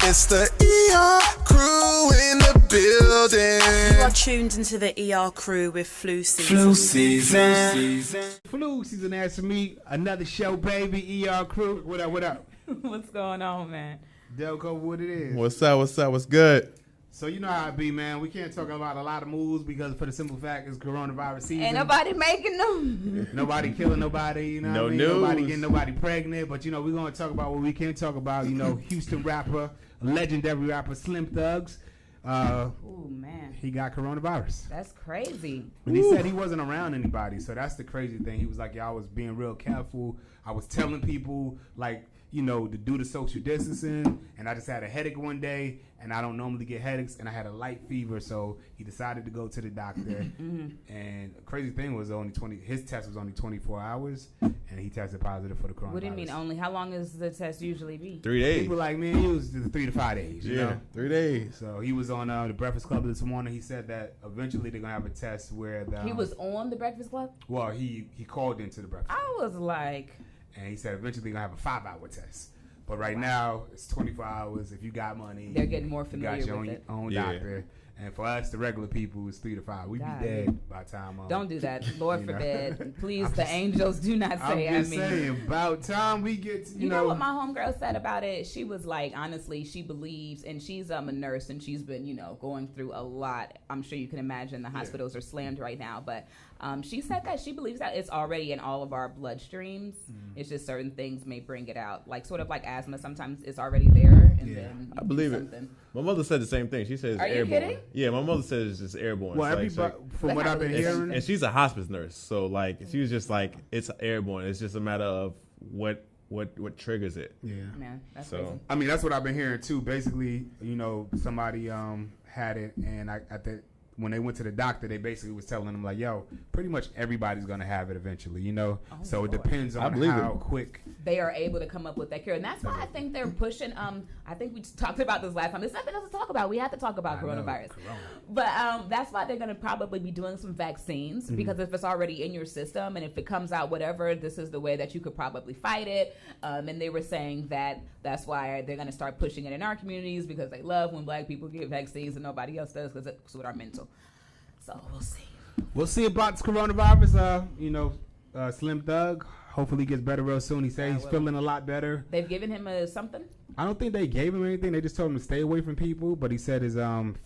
It's the ER crew in the building. You are tuned into the ER crew with Flu Season. Flu season. Flu season, that's me. Another show, baby. ER crew. What up, what up? What's going on, man? Delco, what it is. What's up? What's good? So you know how it be, man. We can't talk about a lot of moves because for the simple fact it's coronavirus season. Ain't nobody making them. Nobody killing nobody, you know what I mean? news. Nobody getting nobody pregnant. But, you know, we're going to talk about what we can talk about. You know, Houston rapper, legendary rapper Slim Thugs. Oh, man. He got coronavirus. That's crazy. And he said he wasn't around anybody. So that's the crazy thing. He was like, y'all was being real careful. I was telling people, like, you know, to do the social distancing. And I just had a headache one day. And I don't normally get headaches. And I had a light fever. So he decided to go to the doctor. And the crazy thing was his test was only 24 hours. And he tested positive for the coronavirus. What do you mean only? How long does the test usually be? 3 days. People like me and you was 3 to 5 days. You know? 3 days. So he was on the Breakfast Club this morning. He said that eventually they're going to have a test where He was on the Breakfast Club? Well, he called into the Breakfast Club. I was like... And he said eventually they're going to have a 5-hour test. But right now, it's 24 hours. If you got money, They're getting more you got familiar your with it. own doctor. And for us, the regular people, it's 3 to 5. We'd be dead by the time. Don't do that. Lord forbid. Please, I'm the just- angels do not say I'm just I mean. saying, about time we get to, You know what my homegirl said about it? She was like, honestly, she believes, and she's a nurse, and she's been, you know, going through a lot. I'm sure you can imagine the hospitals are slammed right now, but she said that she believes that it's already in all of our bloodstreams. It's just certain things may bring it out, like sort of like asthma. Sometimes it's already there, and then I believe something. it. My mother said the same thing. She said it's Are you airborne. kidding? Yeah, my mother said it's just airborne. Well, It's everybody, from what I've been hearing. and she's a hospice nurse, so like she was just like it's airborne. It's just a matter of what triggers it. Yeah. Man, that's So- crazy. I mean, that's what I've been hearing too. Basically, you know, somebody had it, and when they went to the doctor, they basically was telling them like, "Yo, pretty much everybody's gonna have it eventually," you know. So it depends on how quick They are able to come up with that cure, and that's why I think they're pushing. I think we talked about this last time. There's nothing else to talk about. We have to talk about coronavirus, but that's why they're going to probably be doing some vaccines because if it's already in your system and if it comes out whatever, this is the way that you could probably fight it. And they were saying that that's why they're going to start pushing it in our communities because they love when Black people get vaccines and nobody else does because it's with our mental. So we'll see. We'll see about this coronavirus. You know, Slim Thug hopefully gets better real soon. He said he's feeling a lot better. They've given him something? I don't think they gave him anything. They just told him to stay away from people. But he said his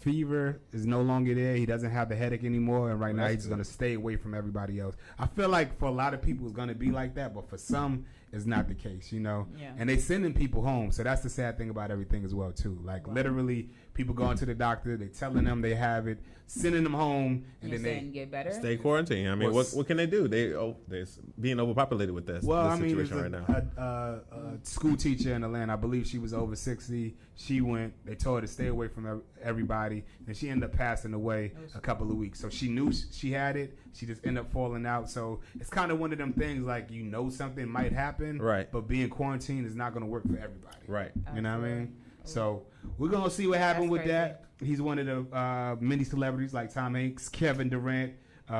fever is no longer there. He doesn't have the headache anymore. And right now he's just going to stay away from everybody else. I feel like for a lot of people it's going to be like that. But for some, it's not the case, you know. Yeah. And they sending people home. So that's the sad thing about everything as well, too. Like literally people going to the doctor. They telling them they have it. Sending them home. And then they get better. Stay quarantined. I mean, what can they do? They're being overpopulated with this situation right now. A school teacher in Atlanta, I believe she was over 60. She went. They told her to stay away from everybody, and she ended up passing away a couple of weeks. So she knew she had it. She just ended up falling out. So it's kind of one of them things like you know something might happen, right? But being quarantined is not going to work for everybody, right? You know what I mean? So we're gonna see what happens with that. He's one of the many celebrities like Tom Hanks, Kevin Durant,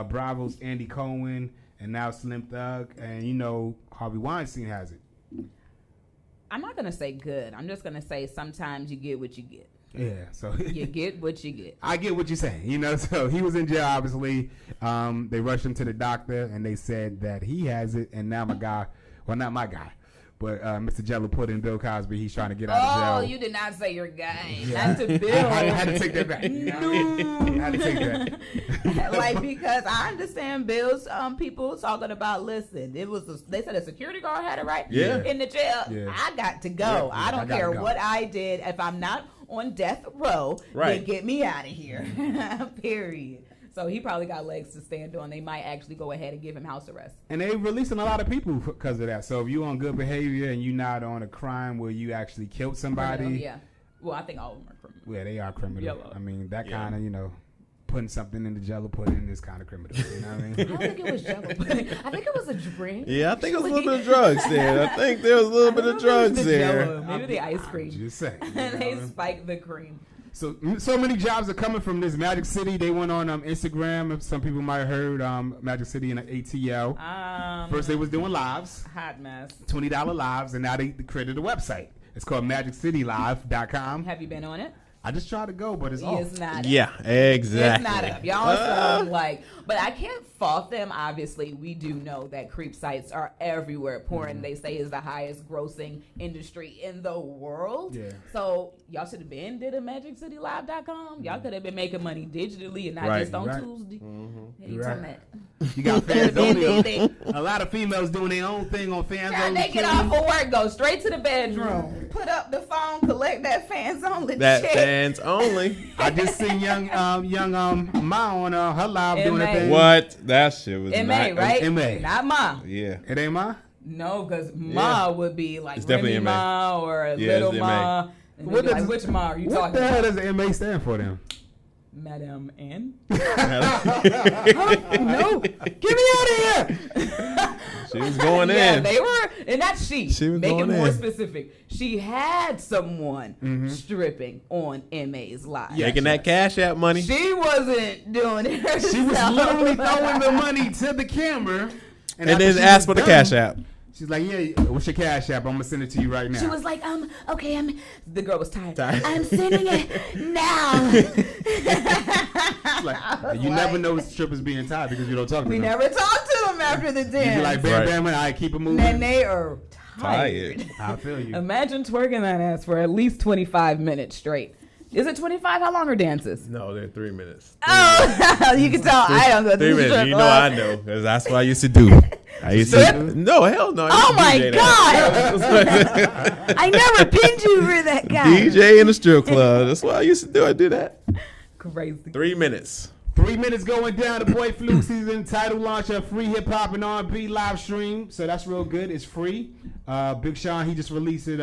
Bravo's Andy Cohen, and now Slim Thug, and you know Harvey Weinstein has it. I'm not gonna say good. I'm just gonna say sometimes you get what you get. Yeah, so you get what you get. I get what you're saying, you know. So he was in jail, obviously. They rushed him to the doctor, and they said that he has it. And now my guy, well, not my guy, but Mr. Jello put in Bill Cosby. He's trying to get out of jail. Oh, you did not say your guy. Not to Bill. I had to take that back. I had to take that. Like, because I understand Bill's people talking about, listen, they said a security guard had it right in the jail. Yeah. I got to go. I don't care what I did. If I'm not on death row, then get me out of here. Period. So he probably got legs to stand on. They might actually go ahead and give him house arrest. And they releasing a lot of people because of that. So if you're on good behavior and you're not on a crime where you actually killed somebody. Criminal, yeah. Well, I think all of them are criminal. Yeah, they are criminal. Yellow. I mean, that kind of, you know, putting something in the Jello pudding is kind of criminal. You know what I mean? I don't think it was Jello pudding. I think it was a drink. Yeah, I think it was a little bit of drugs there. I think there was a little bit of drugs there. Jello. Maybe the ice cream. Just saying. They spiked the cream. So many jobs are coming from this Magic City. They went on Instagram. Some people might have heard Magic City in ATL. First they was doing lives. Hot mess. $20 lives, and now they created a website. It's called MagicCityLive.com. Have you been on it? I just tried to go, but it's off. It's not. Yeah, exactly. It's not up. Y'all like, but I can't fault them. Obviously, we do know that creep sites are everywhere. Porn, they say, is the highest grossing industry in the world. Yeah. So y'all should have did a MagicCityLive.com. Y'all could have been making money digitally and not Right. just on Right. Tuesday. You're right. Right. You got fans only. A lot of females doing their own thing on fans God, only. they get off of work, go straight to the bedroom, put up the phone, collect that fans only That check. fans only. I just seen young Ma on her live doing a MA. thing. What? That shit was MA, not right? MA. Not Ma. Yeah. It ain't Ma? No, because Ma would be like It's definitely Remy MA. Ma or Yeah, Little it's Ma. MA. And What they'd be does- like, which Ma are you What talking the hell about? does the MA stand for then? Madam N. No, get me out of here. She was going Yeah, in. they were, and not she. was Make it going more in. specific. She had someone stripping on MA's live. Yeah. Making that Cash App money. She wasn't doing it herself. She was literally throwing the money to the camera. And after then she asked for was the done, Cash App. She's like, yeah, what's your Cash App? I'm going to send it to you right now. She was like, okay, the girl was tired. Tired. I'm sending it now. like, you never know strippers being tired because you don't talk to We them. never talked to them after the You be dance. like, bam, Right. bam, and I keep it moving. And they are tired. Tired. I feel you. Imagine twerking that ass for at least 25 minutes straight. Is it 25? How long are dances? No, they're 3 minutes. Oh, you can tell I don't go to 3 the minutes. strip You know club. I know because that's what I used to do. I used to. Strip? No, hell no. I Oh used to my DJ God. that. I never pinned you for that guy. DJ in the strip club. That's what I used to do. I do that. Crazy. 3 minutes. 3 minutes going down. The boy Fluke season title launch a free hip hop and R&B live stream. So that's real good. It's free. Big Sean, he just released it,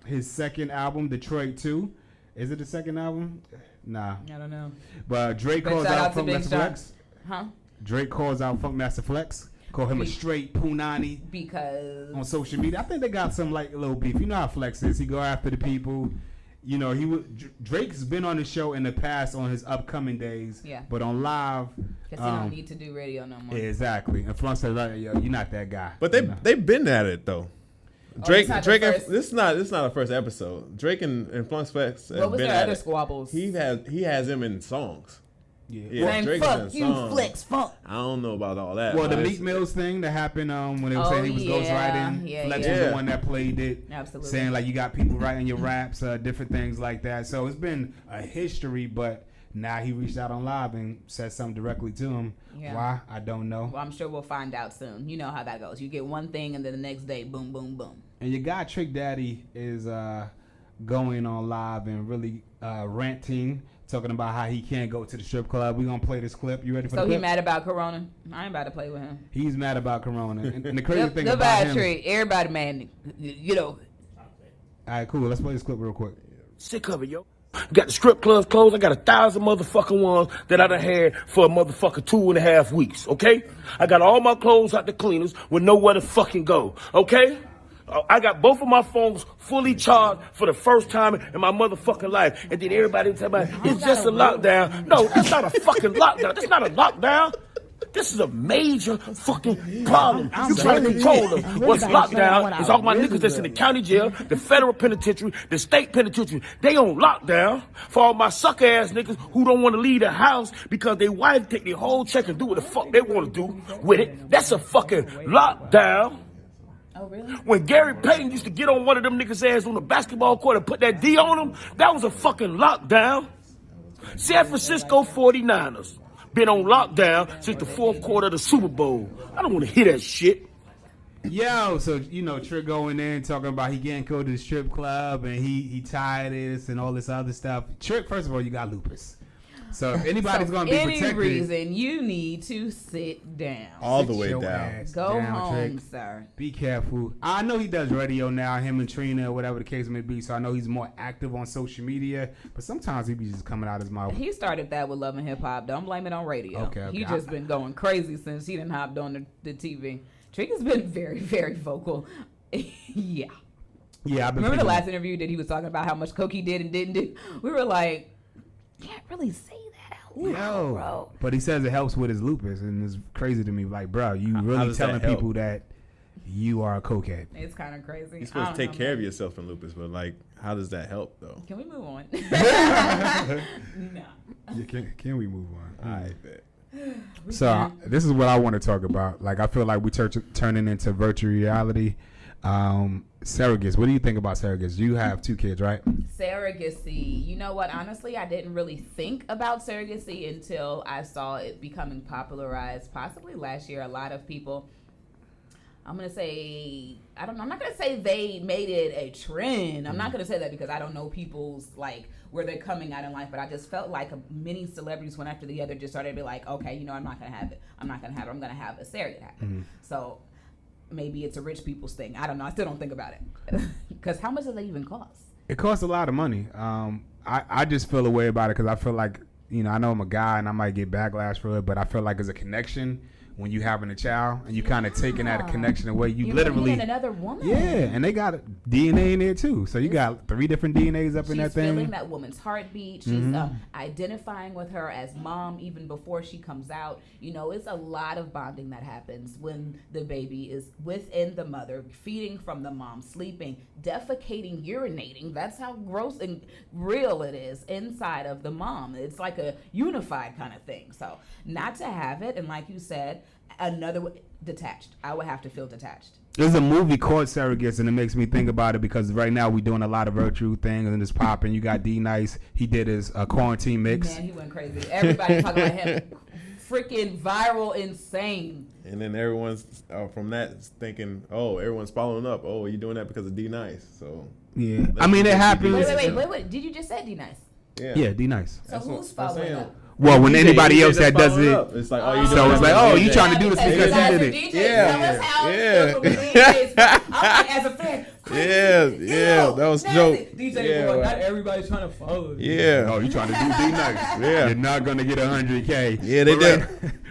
his second album, Detroit 2. Is it the second album? Nah. I don't know. But Drake But calls shout out out to Funk Big Master Sean. Flex. Huh? Drake calls out Funk Master Flex. Call him a straight punani Because on social media. I think they got some like a little beef. You know how Flex is. He go after the people. You know, Drake's been on the show in the past on his upcoming days. Yeah. But on live, because he don't need to do radio no more. exactly. And Flunk said, like, "Yo, you're not that guy." But You know? they've been at it though. it's not the and, first- this is not a first episode. Drake and Flunk Flex have What was been their at other it. squabbles? He has him in songs. Yeah. Saying, Drake is fuck in you, songs. Flex, funk. I don't know about all that. Well, the but Meek it's- Mills thing that happened when they were Oh, saying he was yeah. ghostwriting. Yeah, Flex yeah. was the one that played it. Absolutely. Saying like you got people writing your raps, different things like that. So it's been a history, but now he reached out on live and said something directly to him. Yeah. Why? I don't know. Well, I'm sure we'll find out soon. You know how that goes. You get one thing and then the next day, boom, boom, boom. And your guy Trick Daddy is going on live and really ranting, talking about how he can't go to the strip club. We're gonna play this clip. You ready for So the he clip? mad about Corona? I ain't about to play with him. He's mad about Corona. And the crazy thing The about bad him. tree. Everybody mad. You know. All right, cool. Let's play this clip real quick. Sick of it, yo. Got the strip clubs closed. I got 1,000 motherfucking ones that I done had for a motherfucking 2.5 weeks, okay? I got all my clothes out the cleaners with nowhere to fucking go, okay? I got both of my phones fully charged for the first time in my motherfucking life. And then everybody tell me, it's just a lockdown. No, that's not a fucking lockdown. That's not a lockdown. This is a major fucking problem. You trying to control them. What's lockdown is all my niggas that's in the county jail, the federal penitentiary, the state penitentiary. They on lockdown for all my sucker ass niggas who don't want to leave the house because they wife take their whole check and do what the fuck they want to do with it. That's a fucking lockdown. Oh, really? When Gary Payton used to get on one of them niggas' ass on the basketball court and put that D on him, that was a fucking lockdown. San Francisco 49ers been on lockdown since the fourth quarter of the Super Bowl. I don't want to hear that shit. Yo, so you know, Trick going in talking about he can't go to the strip club and he tired of this and all this other stuff. Trick, first of all, you got lupus. So if anybody's So gonna be any protected, reason you need to sit down. all the sit way your down. ass Go down, home, Trick. sir. Be careful. I know he does radio now, him and Trina, or whatever the case may be. So I know he's more active on social media. But sometimes he be just coming out his mouth. He started that with Love and Hip Hop. Don't blame it on radio. Okay. He just been going crazy since he done hopped on the TV. Trick has been very, very vocal. Yeah. Yeah, I've been. Remember the thinking- last interview that he was talking about how much coke he did and didn't do? We were like, can't really say that out loud, Yo, bro. but he says it helps with his lupus, and it's crazy to me. Like, bro, you really does that telling help? people that you are a cokehead. It's kind of crazy. You're supposed to take care of yourself from lupus, but like, how does that help though? Can we move on? No. Yeah, can we move on? I bet. So this is what I want to talk about. Like, I feel like we turning into virtual reality. Surrogates. What do you think about surrogates? You have 2 kids, right? Surrogacy. You know what? Honestly, I didn't really think about surrogacy until I saw it becoming popularized, possibly last year. A lot of people, I'm going to say, I don't know. I'm not going to say they made it a trend. I'm not going to say that because I don't know people's, like, where they're coming out in life. But I just felt like many celebrities, one after the other, just started to be like, okay, you know, I'm not going to have it. I'm not going to have it. I'm going to have a surrogate happen. So maybe it's a rich people's thing. I don't know. I still don't think about it. Because how much does that even cost? It costs a lot of money. I just feel a way about it because I feel like, you know, I know I'm a guy and I might get backlash for it, but I feel like it's a connection when you having a child and you kind of taking that connection away. You literally another woman. Yeah, and they got DNA in there too. So you got 3 different DNAs up in that thing. She's feeling that woman's heartbeat. She's identifying with her as mom even before she comes out. You know, it's a lot of bonding that happens when the baby is within the mother, feeding from the mom, sleeping, defecating, urinating. That's how gross and real it is inside of the mom. It's like a unified kind of thing. So not to have it, and like you said, detached. I would have to feel detached. There's a movie called Surrogates, and it makes me think about it because right now we're doing a lot of virtual things and it's popping. You got D Nice. He did his quarantine mix. Man, he went crazy. Everybody talking about him. Freaking viral, insane. And then everyone's from that thinking, oh, everyone's following up. Oh, you're doing that because of D Nice. So yeah, I mean it happens. Wait. Did you just say D Nice? Yeah, D Nice. So who's following up? Well, when anybody else that does it, it's like, oh, you so it's like, oh, you trying to do this because you you did it. As a fan, that was dope. DJ boy, not everybody's trying to follow. Yeah. Oh, you trying to do D Nice? Yeah. You're not gonna get 100K. Yeah, they did.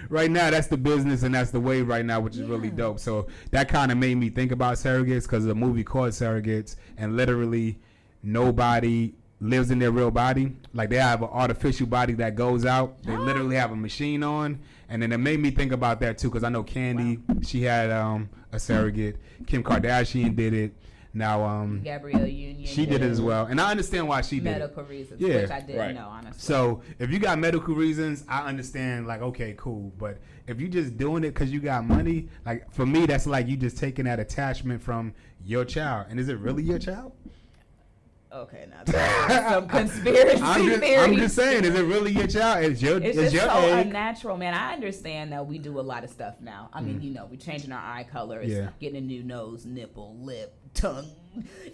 Right now, that's the business and that's the wave right now, which is really dope. So that kind of made me think about surrogates because of a movie called Surrogates, and literally nobody lives in their real body. Like, they have an artificial body that goes out. They literally have a machine on. And then it made me think about that too, because I know Candy, she had a surrogate. Kim Kardashian did it. Now Gabrielle Union, she did it as well, and I understand why she did it. Medical reasons, which I didn't know, honestly. So if you got medical reasons, I understand. Like, okay, cool. But if you just doing it because you got money, like for me, that's like you just taking that attachment from your child. And is it really your child? Okay, now that's some conspiracy theory. I'm just saying, is it really your child? It's just your so egg. unnatural, man. I understand that we do a lot of stuff now. I mean, you know, we're changing our eye colors, getting a new nose, nipple, lip, tongue,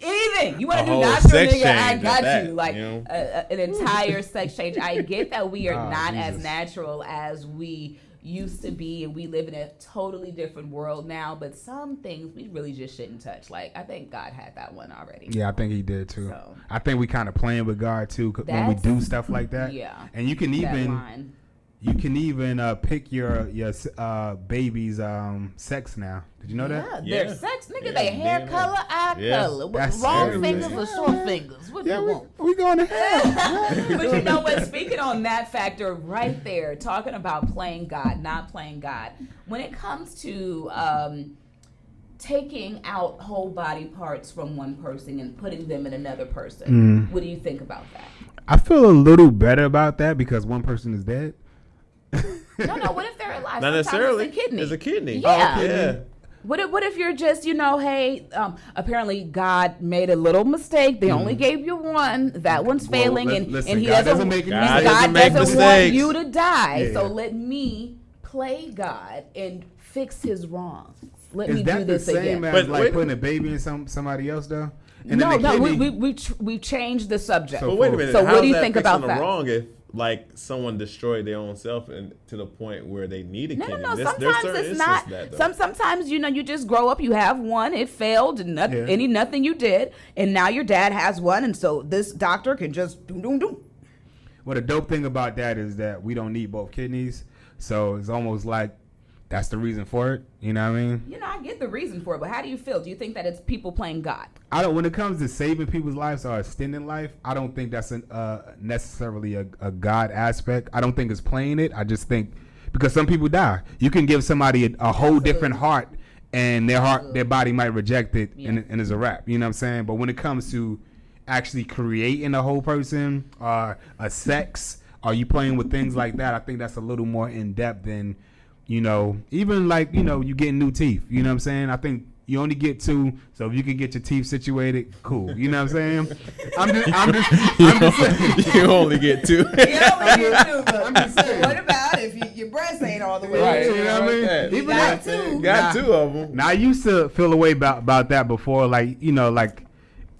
anything. You want to do natural, nigga? I got you. Like, an entire sex change. I get that we are not as natural as we used to be, and we live in a totally different world now, but some things we really just shouldn't touch. Like, I think God had that one already. Yeah, I think he did too. So, I think we kind of playing with God too when we do stuff like that. Yeah, and you can even pick your baby's sex now. Did you know that? Yeah, their sex, nigga. They hair color, eye color. That's long fingers or short fingers. What do you want? We going to hell. But you know what? Speaking on that factor right there, talking about playing God, not playing God. When it comes to taking out whole body parts from one person and putting them in another person, what do you think about that? I feel a little better about that because one person is dead. No. What if they're alive? Not necessarily. It's a kidney. It's a kidney. Yeah. Yeah. What if you're just, hey, apparently God made a little mistake. They only gave you one. That one's failing, and he doesn't want you to die. Yeah. So let me play God and fix his wrongs. Let me do this again. Is that the same as like putting a baby in somebody else though? And no, we've changed the subject. So wait a minute. So what do you think about that? Wrong if like someone destroyed their own self and to the point where they need a kidney. No. Sometimes it's not. Sometimes you just grow up. You have one. It failed. Nothing you did, and now your dad has one, and so this doctor can just do. Well, the dope thing about that is that we don't need both kidneys, so it's almost like that's the reason for it. You know what I mean? I get the reason for it, but how do you feel? Do you think that it's people playing God? When it comes to saving people's lives or extending life, I don't think that's necessarily a God aspect. I don't think it's playing it. I just think because some people die. You can give somebody a whole different heart and their body might reject it, and it's a wrap. You know what I'm saying? But when it comes to actually creating a whole person, a sex, are you playing with things like that? I think that's a little more in depth than, even like, you getting new teeth. You know what I'm saying? I think you only get 2, so if you can get your teeth situated, cool. You know what I'm saying? I'm just saying. You only get 2. You only get 2, but I'm just saying. What about if your breasts ain't all the way? Right, you know what I mean? You got 2. Got 2 of them. Now I used to feel a way about that before, like like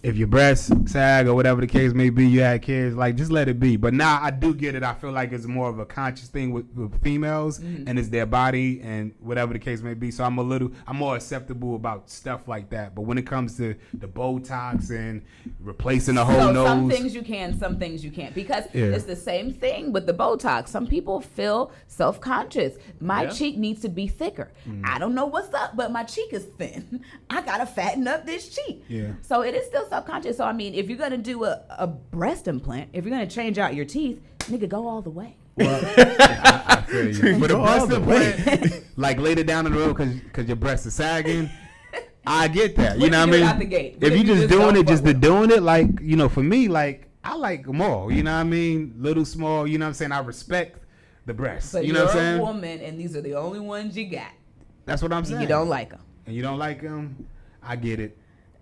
if your breasts sag or whatever the case may be, you had kids, like just let it be. But now I do get it. I feel like it's more of a conscious thing with females, and it's their body and whatever the case may be. So I'm more acceptable about stuff like that. But when it comes to the Botox and replacing the whole nose, some things you can, some things you can't, because it's the same thing with the Botox. Some people feel self-conscious. My cheek needs to be thicker. I don't know what's up, but my cheek is thin. I gotta fatten up this cheek. So it is still subconscious. So I mean, if you're gonna do a breast implant, if you're gonna change out your teeth, nigga, go all the way. Well, I feel you. But a breast implant, like later down the road, because your breasts are sagging, I get that. You know what I mean? Out the gate. If you just doing it, just doing it, like, for me, like, I like them all. You know what I mean? Little, small. You know what I'm saying? I respect the breasts. So you know what I'm saying? You're a woman, and these are the only ones you got. That's what I'm saying. You don't like them. And you don't like them? I get it.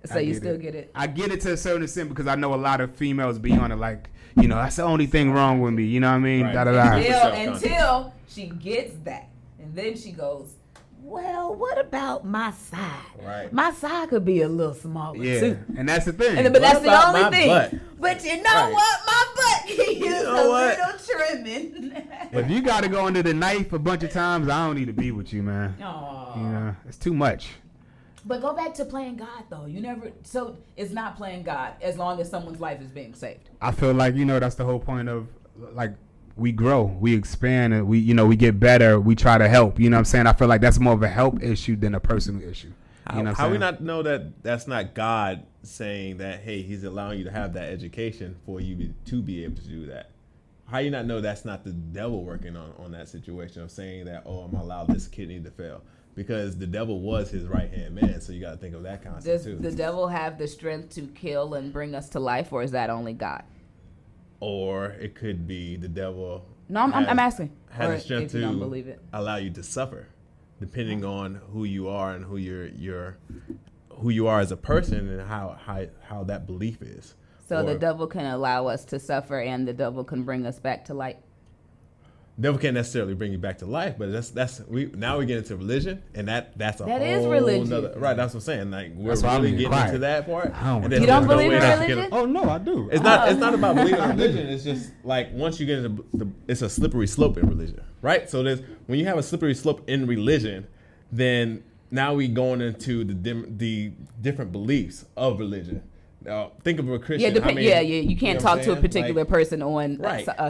So you still get it? I get it to a certain extent because I know a lot of females be on it like, that's the only thing wrong with me. You know what I mean? Right. Da, da, da. Until she gets that. And then she goes, well, what about my side? Right. My side could be a little smaller too. And that's the thing. But that's the only thing. Butt? But you know what? My butt can use a little trimming. If you got to go under the knife a bunch of times, I don't need to be with you, man. Aww. It's too much. But go back to playing God, though. So it's not playing God as long as someone's life is being saved. I feel like, that's the whole point of, like, we grow, we expand, and we get better. We try to help. You know what I'm saying? I feel like that's more of a help issue than a personal issue. How we not know that that's not God saying that, hey, he's allowing you to have that education for you to be able to do that? How you not know that's not the devil working on that situation of saying that, I'm going to allow this kidney to fail? Because the devil was his right-hand man, so you got to think of that concept too. Does the devil have the strength to kill and bring us to life, or is that only God? Or it could be the devil. No, I'm asking. Has the strength if you don't believe it, allow you to suffer, depending on who you are and who you are as a person and how that belief is. So the devil can allow us to suffer, and the devil can bring us back to light. Devil can't necessarily bring you back to life, but now we get into religion, and that's a that whole is religion. Right, that's what I'm saying. Like we're really getting into that part. You don't believe in religion? Oh no, I do. It's not about believing in religion. It's just like once you get into it's a slippery slope in religion, right? So when you have a slippery slope in religion, then now we going into the different beliefs of religion. Think of a Christian. You can't talk to a particular person on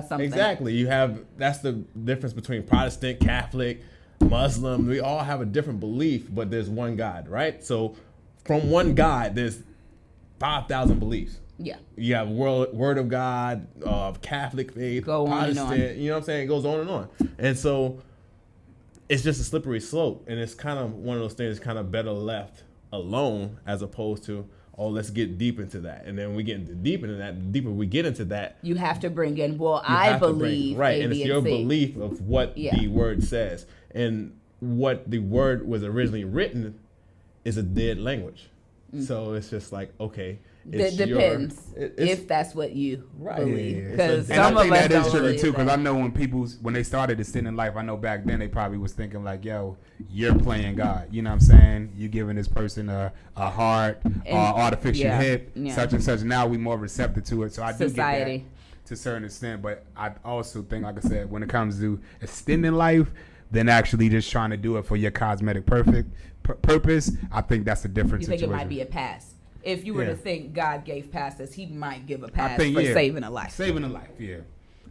something. Exactly. That's the difference between Protestant, Catholic, Muslim. We all have a different belief, but there's one God, right? So from one God, there's 5,000 beliefs. Yeah. You have Word of God, Catholic faith, Protestant. You know what I'm saying? It goes on and on. And so it's just a slippery slope, and it's kind of one of those things kind of better left alone as opposed to, let's get deep into that. And then we get deep into that. The deeper we get into that, you have to bring in, I believe. Right, and it's your belief of what the word says. And what the word was originally written is a dead language. So it's just like, okay. It depends if that's what you believe. Because some of us that is true too. Because I know when they started to sin in life, I know back then they probably was thinking like, "Yo, you're playing God." You know what I'm saying? You giving this person a heart, artificial hip, such and such. Now we more receptive to it. So I do get that to a certain extent. But I also think, like I said, when it comes to extending life, then actually just trying to do it for your cosmetic purpose, I think that's a different situation. You think it might be a pass? If you were to think God gave passes, he might give a pass for saving a life. Saving a life, yeah.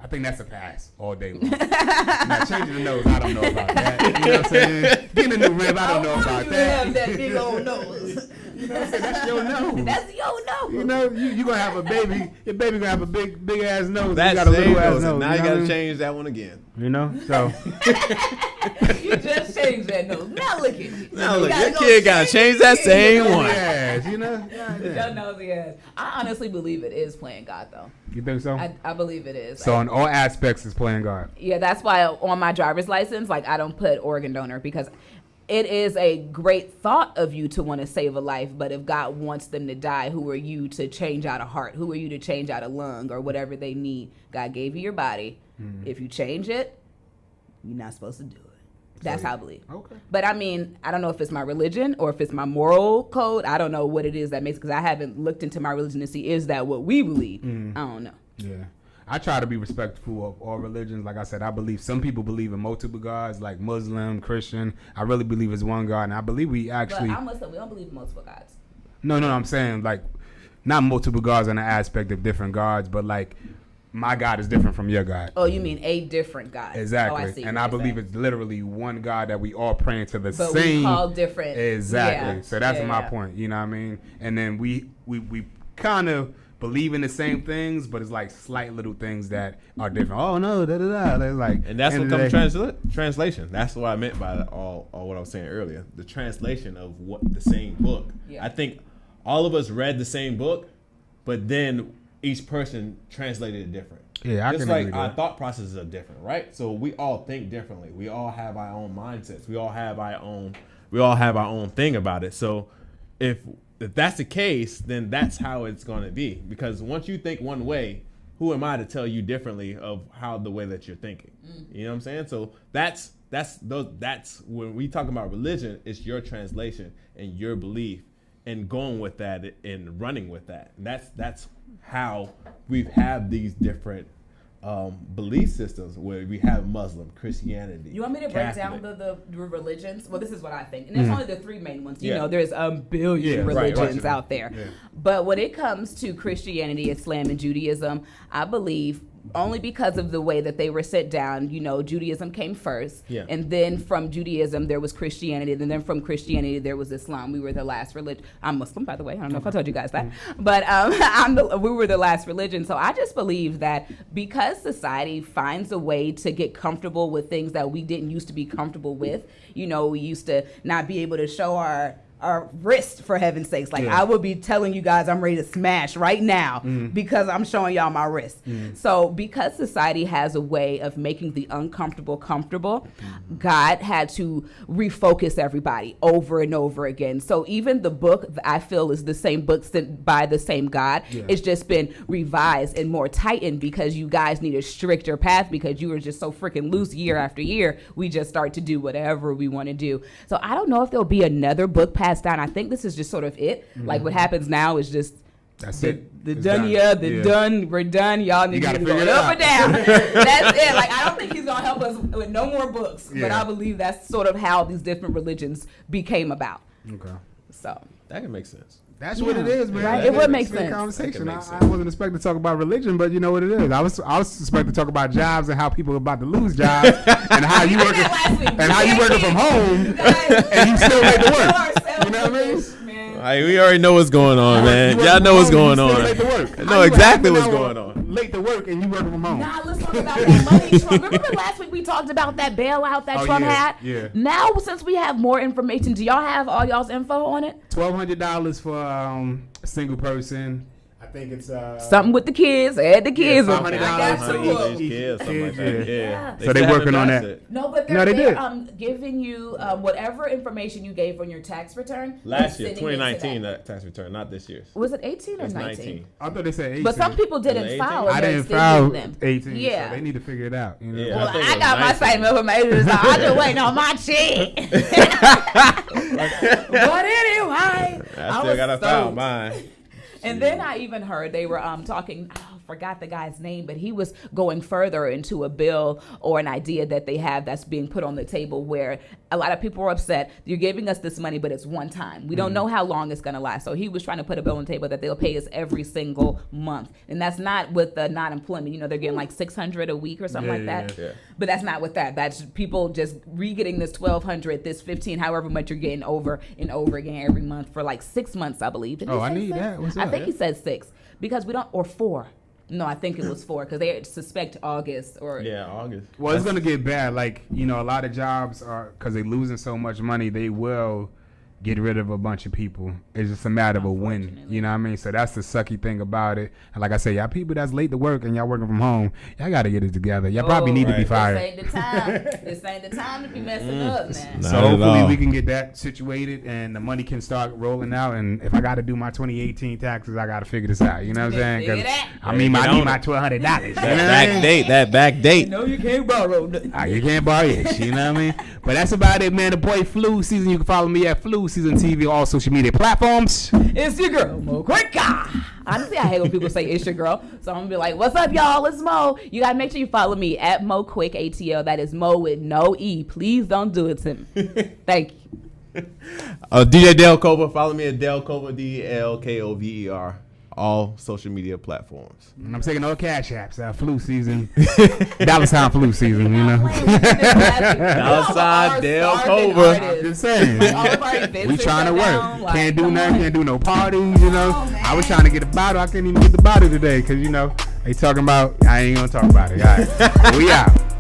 I think that's a pass all day long. Now, changing the nose, I don't know about that. You know what I'm saying? Getting a new rib, I don't know about that. Have that big old nose. You know what I'm saying? That's your nose. That's your nose. You know, you gonna have a baby. Your baby gonna have a big ass nose. That you got a same little ass nose. nose. Now you know got what I to mean? change that one again. You know, so You just changed that nose. Now look at you. Now look, gotta your go kid got to change that same one. yes, you know. Your nosy ass. I honestly believe it is playing God, though. You think so? I believe it is. So in all aspects, it's playing God. Yeah, that's why on my driver's license, like, I don't put organ donor, because it is a great thought of you to want to save a life, but if God wants them to die, who are you to change out a heart? Who are you to change out a lung or whatever they need? God gave you your body. If you change it, you're not supposed to do it. That's how I believe. Okay. But I mean, I don't know if it's my religion or if it's my moral code. I don't know what it is that makes, because I haven't looked into my religion to see, is that what we believe? I don't know. Yeah. I try to be respectful of all religions. Like I said, I believe some people believe in multiple gods, like Muslim, Christian. I really believe it's one God, and I believe we actually. But I'm Muslim. We don't believe in multiple gods. No, I'm saying like not multiple gods in the aspect of different gods, but like my God is different from your God. Oh, you mean a different God? Exactly. Oh, I see and what I you're believe saying. it's literally one God that we all praying to the But same. we call different. Exactly. Yeah. So that's Yeah, my yeah. point. You know what I mean? And then we kind of believe in the same things, but it's like slight little things that are different. Oh no, da da da. It's like, And that's what end of comes the day- translation. That's what I meant by all what I was saying earlier. The translation of what the same book. Yeah. I think all of us read the same book, but then each person translated it different. Yeah, I Just can like agree with our that. thought processes are different, right? So we all think differently. We all have our own mindsets. We all have our own thing about it. So if that's the case, then that's how it's going to be. Because once you think one way, who am I to tell you differently of how the way that you're thinking? You know what I'm saying? So that's when we talk about religion, it's your translation and your belief and going with that and running with that. And that's how we have these different belief systems where we have Muslim, Christianity. You want me to break down Catholic. the religions? Well, this is what I think. And there's only the three main ones. You Yeah. know, there's a billion Yeah, right, religions right. out there. Yeah. But when it comes to Christianity, Islam, and Judaism, I believe only because of the way that they were set down, you know, Judaism came first. Yeah. And then from Judaism, there was Christianity. And then from Christianity, there was Islam. We were the last religion. I'm Muslim, by the way. I don't know if I told you guys that. But we were the last religion. So I just believe that because society finds a way to get comfortable with things that we didn't used to be comfortable with, you know, we used to not be able to show our wrist, for heaven's sakes. Like, Yeah. I would be telling you guys I'm ready to smash right now because I'm showing y'all my wrist. So because society has a way of making the uncomfortable comfortable, God had to refocus everybody over and over again. So even the book that I feel is the same book sent by the same God, it's just been revised and more tightened because you guys need a stricter path because you were just so freaking loose year after year. We just start to do whatever we want to do. So I don't know if there'll be another book passed down. I think this is just sort of it. Like what happens now is just That's the it. the It's done, done. yeah, the Yeah. done, we're done. Y'all need to gotta go figure it up out. or down. That's it. Like, I don't think he's gonna help us with no more books, but Yeah. I believe that's sort of how these different religions became about. Okay. So That can make sense. That's what it is, man. Right? That It would makes make sense. Conversation. That can make I sense. wasn't expecting to talk about religion, but you know what it is. I was expecting to talk about jobs and how people are about to lose jobs and how you We did working that last week. and how you working from home and you still make the work. You know what I mean? Man. All right, we already know what's going on, man. You working Y'all from know what's home going and you on. still late to work. I How know you exactly half what's an going hour on. Late to work and you working from home. Nah, let's talk about that money Trump. Remember last week we talked about that bailout that Oh, Trump yeah, had? yeah. Now, since we have more information, do y'all have all y'all's info on it? $1,200 for a single person. I think it's Something with the kids. Add the kids. $500 I got for some each- books. Kids, something like kid, that. yeah. Yeah. So they still working haven't on passed that. it. No, but No, they're, they they're did. giving you whatever information you gave on your tax return. Last they're year, sending it to 2019, that. that tax return, not this year's. Was it 18 or It's 19? 19. I thought they said 18. But some people Was it didn't 18? file. I and they're didn't still file getting them. 18, Yeah. so they need to figure it out. You know? Yeah. Well, I think I it was got my 19. same information, so I'm just waiting on my check. But anyway, I still got to file mine. And then I even heard they were talking. Oh, forgot the guy's name, but he was going further into a bill or an idea that they have that's being put on the table where a lot of people are upset. You're giving us this money, but it's one time. We don't know how long it's going to last. So he was trying to put a bill on the table that they'll pay us every single month. And that's not with the non-employment. They're getting like $600 a week or something like that. Yeah. But that's not with that. That's people just re-getting this $1,200, this $1,500, however much you're getting over and over again every month for like 6 months, I believe. I need 6? that. What's I up? think he said 6 because we don't, or 4. No, I think it was 4 because they suspect August or August. Well, it's gonna get bad. Like a lot of jobs are because they're losing so much money. They will get rid of a bunch of people. It's just a matter of a when. You know what I mean? So that's the sucky thing about it. And like I say, y'all people that's late to work and y'all working from home, y'all got to get it together. Y'all probably need to be fired. This ain't the time. This ain't the time to be messing up, man. So hopefully we can get that situated and the money can start rolling out. And if I got to do my 2018 taxes, I got to figure this out. You know what I'm saying? 'Cause I need my $1,200. That back date. No, you can't borrow nothing. You can't borrow it. You know what I mean? But that's about it, man. The boy Flu Season. You can follow me at Flu Season TV on all social media platforms. It's your girl, Mo Quicker. Honestly, I hate when people say it's your girl. So I'm going to be like, what's up, y'all? It's Mo. You got to make sure you follow me at Mo Quick ATL. That is Mo with no E. Please don't do it to me. Thank you. DJ Del Cover. Follow me at Del Cover, DLKOVER. All social media platforms. And I'm taking all cash apps. Flu Season. $sign Flu Season, $sign Del Cover. Just saying. We trying to work. Can't do nothing. Can't do no parties, I was trying to get a bottle. I can't even get the bottle today because, they talking about, I ain't going to talk about it. All right. We out.